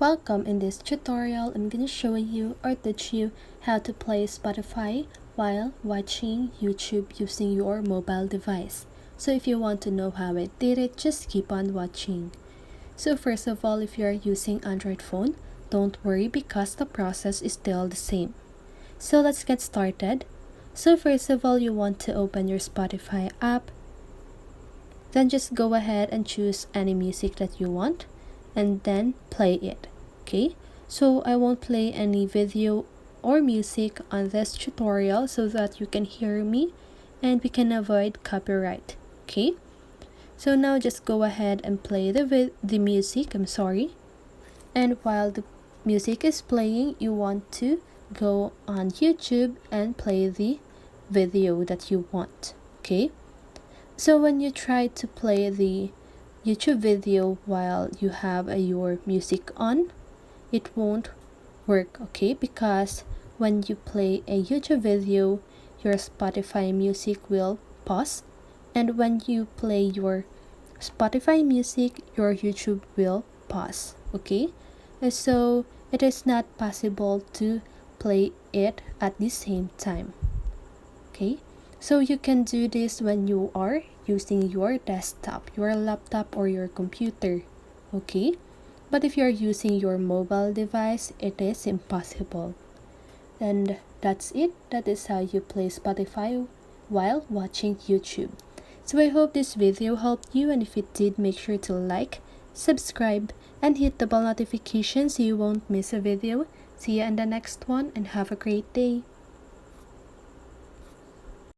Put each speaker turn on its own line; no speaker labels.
Welcome. In this tutorial, I'm going to show you or teach you how to play Spotify while watching YouTube using your mobile device. So if you want to know how I did it, just keep on watching. So first of all, if you are using Android phone, don't worry because the process is still the same. So let's get started. So first of all, you want to open your Spotify app. Then just go ahead and choose any music that you want and then play it. Okay, so I won't play any video or music on this tutorial so that you can hear me and we can avoid copyright. Okay, so now just go ahead and play the music. And while the music is playing, you want to go on YouTube and play the video that you want. Okay, so when you try to play the YouTube video while you have your music on, it won't work, okay? Because when you play a YouTube video, your Spotify music will pause, and when you play your Spotify music, your YouTube will pause, okay? And so it is not possible to play it at the same time, okay? So you can do this when you are using your desktop, your laptop, or your computer, okay? But if you're using your mobile device, it is impossible. And that's it. That is how you play Spotify while watching YouTube. So I hope this video helped you, and if it did, make sure to like, subscribe, and hit the bell notification so you won't miss a video. See you in the next one and have a great day.